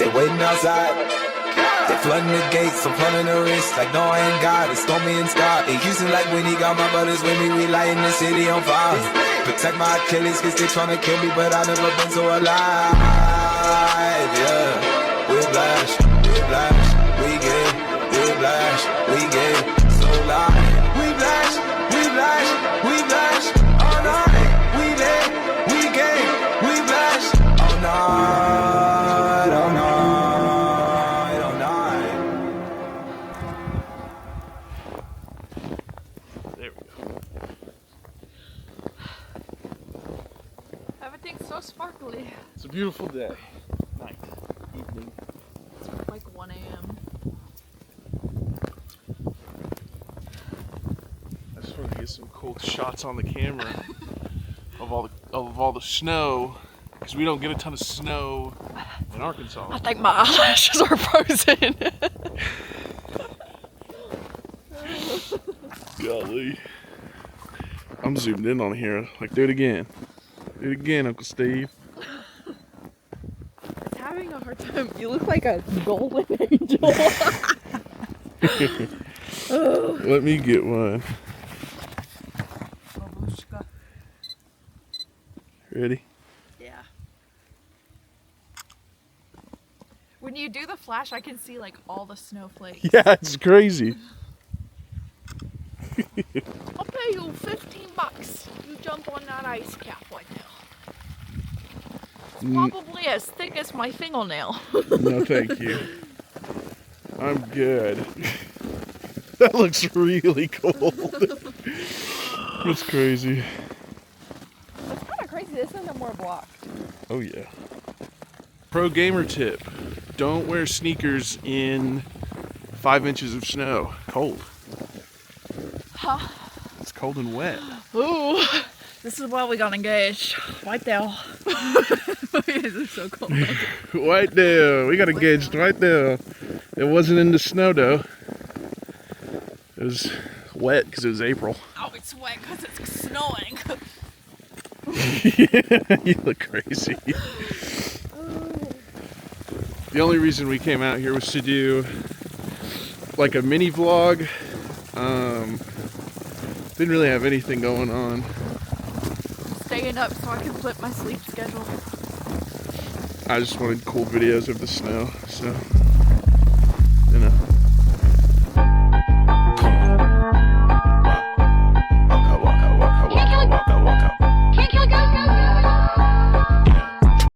They waiting outside. They flooding the gates, I'm flooding the wrist. Like no, I ain't got it. Stormy and Scott. It used to like when he got my brothers with me. We lighting the city on fire. Protect my Achilles, cause they tryna kill me, but I never been so alive. Yeah, whiplash, whiplash, we get whiplash, we get so live. Whiplash, whiplash, whiplash, all night. We lit, we get whiplash, all night, all night, all night. There we go. Everything's so sparkly. It's a beautiful day. Night. Evening. It's like 1 a.m. I just wanted to get some cool shots on the camera of all the snow, because we don't get a ton of snow in Arkansas. I think my eyelashes are frozen. Golly. I'm zoomed in on here. Like, do it again. Do it again, Uncle Steve. It's having a hard time. You look like a golden angel. Let me get one. Babushka. Ready? Yeah. When you do the flash, I can see like all the snowflakes. Yeah, it's crazy. I'll pay you $15. You jump on that ice cap right now. It's probably as thick as my fingernail. No, thank you. I'm good. That looks really cold. That's crazy. It's kind of crazy. This isn't more blocked. Oh yeah. Pro gamer tip: don't wear sneakers in 5 inches of snow. Cold. Huh? It's cold and wet. Ooh, this is why we got engaged. Right there. This is so cold. Right there. We got engaged right there. It wasn't in the snow though. It was wet because it was April. Oh, it's wet because it's snowing. You look crazy. The only reason we came out here was to do like a mini vlog. Didn't really have anything going on. Staying up so I can flip my sleep schedule. I just wanted cool videos of the snow, so.